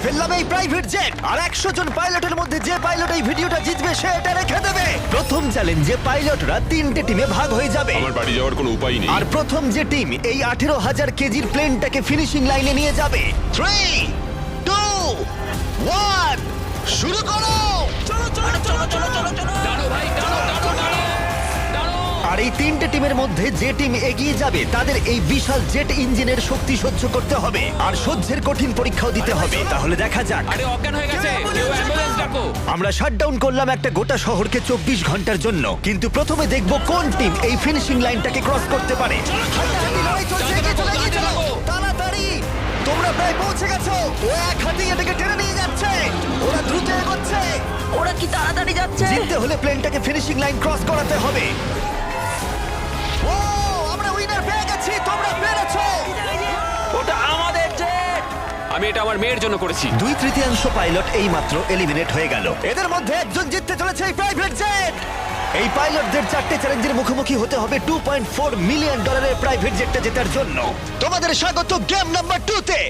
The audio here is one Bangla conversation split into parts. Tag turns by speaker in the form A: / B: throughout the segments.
A: ফেললাম এই প্রাইভেট জেট আর 100 জন পাইলটের মধ্যে যে পাইলট এই ভিডিওটা জিতবে সে এটা রেখে দেবে। প্রথম চ্যালেঞ্জে পাইলটরা 3টে টিমে ভাগ হয়ে যাবে।
B: আমার বাড়ি যাওয়ার কোনো উপায় নেই।
A: আর প্রথম যে টিম এই 18,000 কেজির প্লেনটাকে ফিনিশিং লাইনে নিয়ে যাবে। 3, 2, 1 শুরু করো।
C: দাঁড়ো ভাই, দাঁড়ো।
A: আর এই 3টে টিমের মধ্যে যে টিম এগিয়ে যাবে তাদের এই বিশাল জেট ইঞ্জিনের শক্তি সহ্য করতে হবে আর সহ্যের কঠিন পরীক্ষাও দিতে হবে। তাহলে দেখা যাক।
C: আরে অজ্ঞান হয়ে গেছে, কেউ অ্যাম্বুলেন্স ডাকো।
A: আমরা শাটডাউন করলাম একটা গোটা শহরকে 24 ঘন্টার জন্য, কিন্তু প্রথমে দেখব কোন টিম এই ফিনিশিং লাইনটাকে ক্রস করতে পারে। তাড়াতাড়ি, তোমরা প্রায় পৌঁছে গেছো। ও এক হাতে এটাকে টেনে নিয়ে যাচ্ছে, ওরা দ্রুত এগোচ্ছে।
D: ওরা কি তাড়াতাড়ি যাচ্ছে?
A: জিততে হলে প্লেনটাকে ফিনিশিং লাইন ক্রস করাতে হবে। ও, আমরা উইনার পেয়ে গেছি, তোমরা পেরেছো।
C: ওটা আমাদের জেট। আমি এটা আমার মেয়ের জন্য করেছি।
A: 2/3 পাইলট এই মাত্র এলিমিনেট হয়ে গেল। এদের মধ্যে একজন জিততে চলেছে এই প্রাইভেট জেট। এই পাইলটদের 4টে চ্যালেঞ্জের মুখোমুখি হতে হবে $2.4 মিলিয়ন প্রাইভেট জেটটা জেতার জন্য। তোমাদের স্বাগত গেম নাম্বার 2 তে।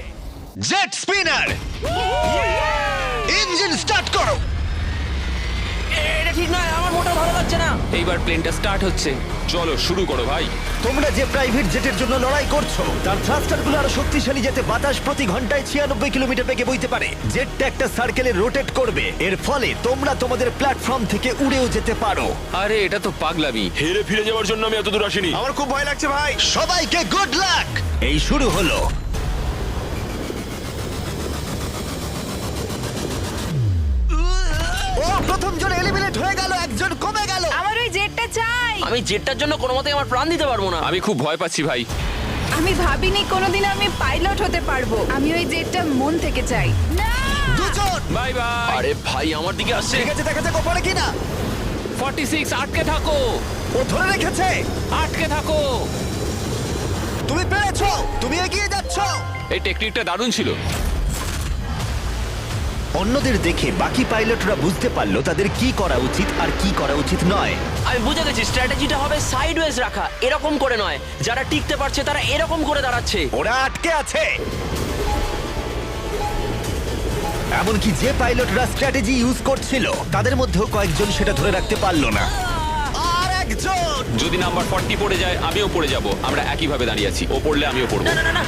A: জেট স্পিনার, ইঞ্জিন স্টার্ট করো।
D: এটা ঠিক নয়, আমার মোটেও ভালো লাগছে না।
C: এইবার প্লেনটা স্টার্ট হচ্ছে।
B: চলো শুরু করো ভাই।
A: তোমরা যে প্রাইভেট জেটের জন্য লড়াই করছো তার থ্রাস্টারগুলো আরো শক্তিশালী, যাতে বাতাস প্রতি ঘন্টায় 96 কিলোমিটার বেগে বইতে পারে। জেটটা একটা সার্কেলে রোটেট করবে, এর ফলে তোমরা তোমাদের প্ল্যাটফর্ম থেকে উড়েও যেতে পারো।
C: আরে এটা তো পাগলামি।
B: হেরে ফিরে যাওয়ার জন্য আমি এত দূর আসিনি।
A: আমার খুব ভয় লাগছে ভাই। সবাইকে গুড লাক। এই শুরু হলো। ও, প্রথম জন এলিমিনেট হয়ে গেল, একজন কমে গেল।
E: আমার ওই জেটটা চাই।
D: আমি জেটটার জন্য কোনো মতেই আমার প্রাণ দিতে পারবো না।
C: আমি খুব ভয় পাচ্ছি ভাই।
E: আমি ভাবিনি কোনোদিন আমি পাইলট হতে পারবো। আমি ওই জেটটা মন থেকে চাই। না,
A: দুজন।
C: Bye bye.
D: আরে ভাই, আমার দিকে আসছে।
A: ঠিক আছে, দেখা যাক ও পারে কিনা।
C: 46, আটকে থাকো।
A: ও ধরে রেখেছে।
C: আটকে থাকো।
A: তুমি পেরেছো, তুমি এগিয়ে যাচ্ছ।
C: এই টেকনিকটা দারুণ ছিল।
A: অন্যদের দেখে বাকি পাইলটরা বুঝতে পারলো তাদের কি করা উচিত আর কি করা উচিত নয়।
D: আমি বুঝে গেছি, স্ট্র্যাটেজিটা হবে সাইডওয়েজ রাখা, এরকম করে নয়। যারা টিকতে পারছে তারা এরকম করে দাঁড়াচ্ছে।
A: ওরা আটকে আছে। এমনকি যে পাইলটরা স্ট্র্যাটেজি ইউজ করছিল তাদের মধ্যেও কয়েকজন সেটা ধরে রাখতে পারলো না। আর একজন।
C: যদি নাম্বার 40 পড়ে যায় আমিও পড়ে যাব। আমরা একই ভাবে দাঁড়িয়ে আছি। ও পড়লে আমিও পড়বো।
D: না না না না,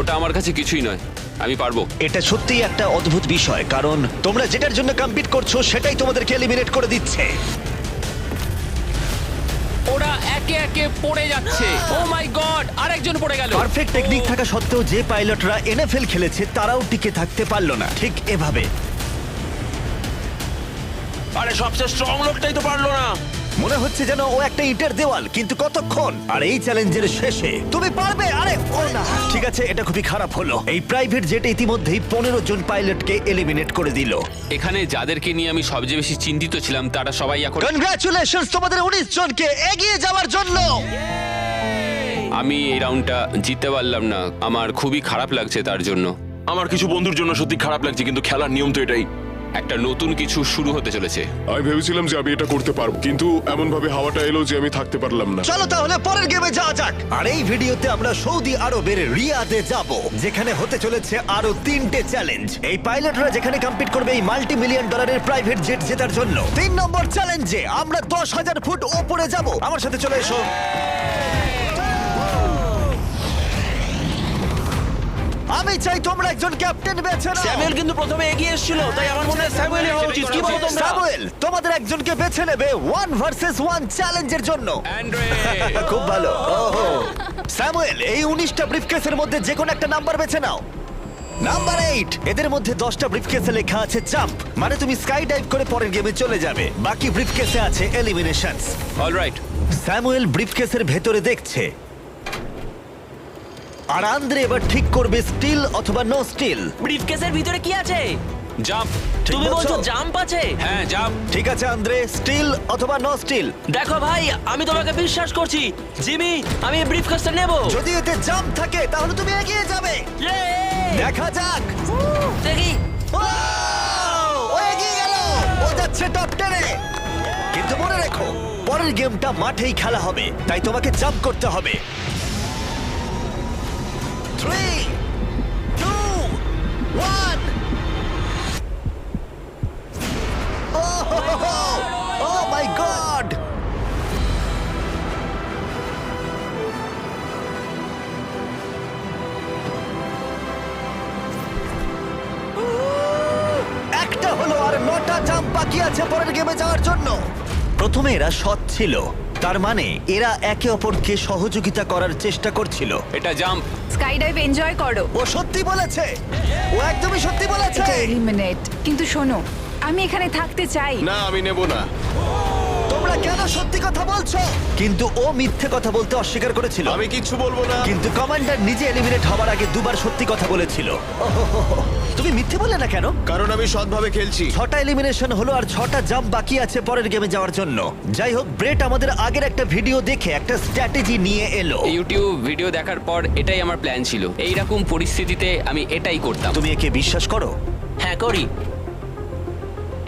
C: ওটা আমার কাছে কিছুই নয়, আমি পারবো।
A: এটা সত্যিই একটা অদ্ভুত বিষয়, কারণ তোমরা যেটার জন্য কম্পিট করছো সেটাই তোমাদেরকে এলিমিনেট করে দিচ্ছে।
C: ওরা একে একে পড়ে যাচ্ছে। ও মাই গড, আরেকজন পড়ে গেল।
A: পারফেক্ট টেকনিক থাকা সত্ত্বেও যে পাইলটরা এনএফএল খেলেছে তারাও টিকে থাকতে পারলো না ঠিক এভাবে।
D: আরে সবচেয়ে স্ট্রং লোকটাই তো পারলো না।
A: মনে হচ্ছে যেন ও একটা ইটের দেওয়াল, কিন্তু কতক্ষণ। আর এই চ্যালেঞ্জের শেষে তুমি পারবে। আরে ও না, ঠিক আছে, এটা খুবই খারাপ হলো। এই প্রাইভেট জেট ইতিমধ্যেই 15 জন পাইলটকে এলিমিনেট করে দিল।
C: এখানে যাদেরকে নিয়ে আমি সবচেয়ে বেশি চিন্তিত ছিলাম তারা সবাই এখন।
A: কনগ্রাচুলেশনস তোমাদের 19 জনকে এগিয়ে যাওয়ার জন্য।
C: আমি এই রাউন্ডটা জিততে পারলাম না, আমার খুবই খারাপ লাগছে তার জন্য।
B: আমার কিছু বন্ধুর জন্য সত্যি খারাপ লাগছে, কিন্তু খেলার নিয়ম তো এটাই।
C: একটা নতুন কিছু শুরু হতে চলেছে।
F: আমি ভেবেছিলাম যে আমি এটা করতে পারবো, কিন্তু এমন ভাবে হাওয়াটা এলো যে আমি থাকতে পারলাম না।
A: চলো তাহলে পরের গেমে যাওয়া যাক। আর এই ভিডিওতে আমরা সৌদি আরবের রিয়াদে যাব, যেখানে হতে চলেছে আরো 3টে চ্যালেঞ্জ। এই পাইলটরা যেখানে কম্পিট করবে এই $multi-million প্রাইভেট জেট জেতার জন্য। 3 নম্বর চ্যালেঞ্জে আমরা 10,000 ফুট উপরে যাব। আমার সাথে চলে এসো। আমি চাই তোমরা একজন ক্যাপ্টেন বেছে নাও।
D: স্যামুয়েল কিন্তু প্রথমে এগিয়ে এসেছিল, তাই আমার মনে হয় স্যামুয়েলই হওয়া উচিত। কি বলো তোমরা?
A: স্যামুয়েল, তোমাদের একজনকে বেছে নেবে 1 ভার্সেস 1 চ্যালেঞ্জের জন্য।
C: অ্যান্ড্রে,
A: খুব ভালো। ওহো, স্যামুয়েল, এই 19টা ব্রিফকেসের মধ্যে যে কোনো একটা নাম্বার বেছে নাও। নাম্বার 8। এদের মধ্যে 10টা ব্রিফকেসে লেখা আছে জাম্প, মানে তুমি স্কাই ডাইভ করে পরের গেমে চলে যাবে। বাকি ব্রিফকেসে আছে এলিমিনেশনস।
C: অলরাইট।
A: স্যামুয়েল ব্রিফকেসের ভেতরে দেখছে, আর আন্দ্রে এবার ঠিক করবে স্টিল অথবা নো স্টিল।
D: ব্রিফকেসের ভিতরে কি আছে?
C: জাম্প।
D: তুমি
A: বলছো?
D: বলছো জাম্প আছে?
C: হ্যাঁ, জাম্প।
A: ঠিক আছে আন্দ্রে, স্টিল অথবা নো স্টিল।
D: দেখো ভাই, আমি তোমাকে বিশ্বাস করছি। জিমি, আমি এই ব্রিফকেসটা নেব।
A: যদি এতে জাম্প থাকে তাহলে তুমি এগিয়ে যাবে। দেখা যাক।
D: দেখি।
A: ও এগিয়ে গেল, ও যাচ্ছে টপ 10-এ। কিন্তু মনে রেখো পরের গেমটা মাঠেই খেলা হবে, তাই তোমাকে জাম্প করতে হবে। 3, 2, 1 Oh my god! একটা হলো আর 9টা জাম্প বাকি আছে পরের গেমে যাওয়ার জন্য। প্রথমে এরা সৎ ছিল, তার মানে এরা একে অপরকে সহযোগিতা করার চেষ্টা করছিল।
C: এটা জাম্প।
E: স্কাই ডাইভ এনজয় করো।
A: ও সত্যি বলেছে, ও একদমই সত্যি বলেছে।
E: এটা এলিমিনেট। কিন্তু শোনো, আমি এখানে থাকতে চাই।
F: না আমি নেব না।
A: তোমরা কেন সত্যি কথা বলছো? কিন্তু ও মিথ্যে কথা বলতে অস্বীকার করেছিল।
F: আমি কিচ্ছু বলবো না।
A: কিন্তু কমান্ডার নিজে এলিমিনেট হওয়ার আগে দুবার সত্যি কথা বলেছিল। ওহোহোহো। তুমি মিথ্যে বললে না কেন?
F: কারণ আমি সৎভাবে খেলছি।
A: 6টা এলিমিনেশন হলো আর 6টা জাম্প বাকি আছে পরের গেমে যাওয়ার জন্য। যাই হোক, ব্রেট আমাদের আগের একটা ভিডিও দেখে একটা স্ট্র্যাটেজি নিয়ে এলো।
C: ইউটিউব ভিডিও দেখার পর এটাই আমার প্ল্যান ছিল। এইরকম পরিস্থিতিতে আমি এটাই করতাম।
A: তুমি একে বিশ্বাস করো?
D: হ্যাঁ করি।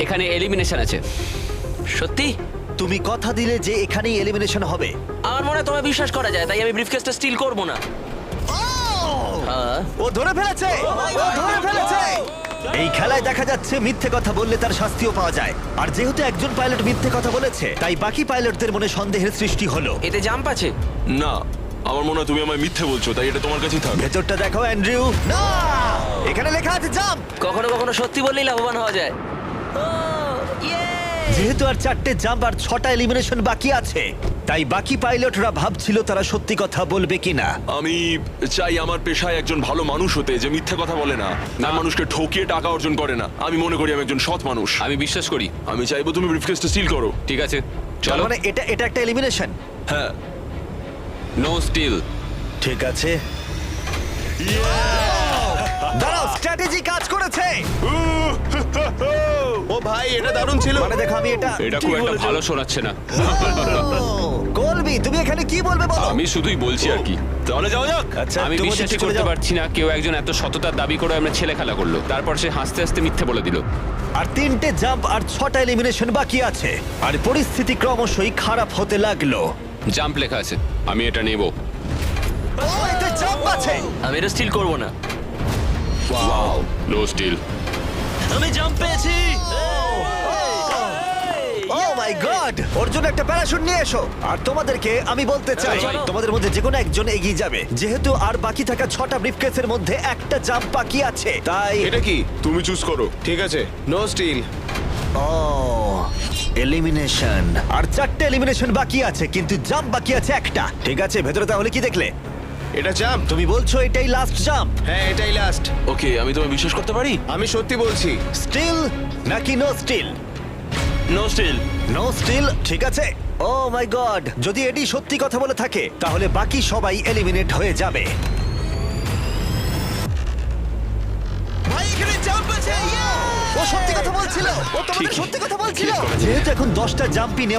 C: এখানে এলিমিনেশন আছে।
D: সত্যি
A: তুমি কথা দিলে যে এখানেই এলিমিনেশন হবে।
D: আমার মনে হয় তোমায় বিশ্বাস করা যায়, তাই আমি ব্রিফকেসটা স্টিল করব না। হ্যাঁ।
A: ও ধরে ফেলেছে, ও ধরে ফেলেছে। এই খেলায় দেখা যাচ্ছে মিথ্যে কথা বললে তার শাস্তিও পাওয়া যায়। আর যেহেতু একজন পাইলট মিথ্যে কথা বলেছে, তাই বাকি পাইলটদের মনে সন্দেহের সৃষ্টি হলো।
D: এতে জাম্প আছে?
B: না, আমার মনে হয় তুমি আমায় মিথ্যে বলছো, তাই এটা তোমার কাছেই থাক।
A: ভেতরটা দেখো অ্যান্ড্রিউ। না, এখানে লেখা আছে জাম্প।
D: কখনো কখনো সত্যি বললেই লাভবান হওয়া যায়।
A: যেহেতু আর 4টে জাম্প আর 6টা এলিমিনেশন বাকি আছে, তাই বাকি পাইলটরা ভাবছিল তারা সত্যি কথা বলবে কিনা।
B: আমি চাই আমার পেশায় একজন ভালো মানুষ হতে, যে মিথ্যে কথা বলে না, না মানুষকে ঠকিয়ে টাকা অর্জন করে না। আমি মনে করি আমি একজন সৎ মানুষ।
C: আমি বিশ্বাস করি।
B: আমি চাইবো তুমি ব্রিফকেসটা সিল করো।
C: ঠিক আছে,
A: তার
C: চলো।
A: মানে এটা একটা এলিমিনেশন।
B: হ্যাঁ।
C: No steal.
A: ঠিক আছে, দাঁড়াও, স্ট্র্যাটেজি কাজ করেছে।
F: ও ভাই এটা দারুণ ছিল।
A: মানে দেখো, আমি এটা
C: এটা খুব একটা ভালো শোনাচ্ছে না।
A: কলবি, তুমি এখানে কি বলবে বলো?
C: আমি শুধুই বলছি আর কি।
B: তাহলে যাওয়া যাক।
A: আচ্ছা,
C: আমি
A: তুমি
C: বিশ্বাসই
A: চলে
C: করতে
A: যাও।
C: পারছি না কেউ একজন এত সততার দাবি করে আমরা ছেলে খেলা করলো, তারপর সে হাসতে হাসতে মিথ্যে বলে দিল।
A: আর 3টে জাম্প আর 6টা এলিমিনেশন বাকি আছে, আর পরিস্থিতি ক্রমশই খারাপ হতে লাগলো।
C: জাম্প লেখা আছে, আমি এটা নেব।
A: ও, এতে জাম্প আছে।
D: আমি এটা স্টিল করব না।
C: No steal.
D: আমি জাম্প পেয়েছি।
A: ও মাই গড, ওর জন্য একটা প্যারাশুট নিয়ে এসো। আর তোমাদেরকে আমি বলতে চাই,
D: চলো।
A: তোমাদের মধ্যে যে কোনো একজন এগিয়ে যাবে, যেহেতু আর বাকি থাকা 6টা ব্রিফকেসের মধ্যে একটা জাম্প বাকি আছে, তাই
F: এটা কি? তুমি চুজ করো। ঠিক আছে, নো স্টিল।
A: ও এলিমিনেশন। আর 4টে এলিমিনেশন বাকি আছে, কিন্তু জাম্প বাকি আছে একটা। ঠিক আছে, ভেতরে তাহলে কি দেখলে?
F: এটা জাম্প।
A: তুমি বলছো এটাই লাস্ট জাম্প?
F: হ্যাঁ এটাই লাস্ট।
B: ওকে, আমি তোমায় বিশ্বাস করতে পারি?
F: আমি সত্যি বলছি।
A: স্টিল নাকি no steal?
B: No steal.
A: No steal, ঠিক আছে। ও মাই গড, যদি এডি সত্যি কথা বলে থাকে তাহলে বাকি সবাই এলিমিনেট হয়ে যাবে। ভাই, এখানে জাম্প আছে। ও সত্যি কথা বলছিল, ও তোমাদের
C: ঠিক-
A: সত্যি কথা বলছিল।
C: ঠিক বলেছে।
A: যেহেতু এখন 10টা জাম্পই নেওয়া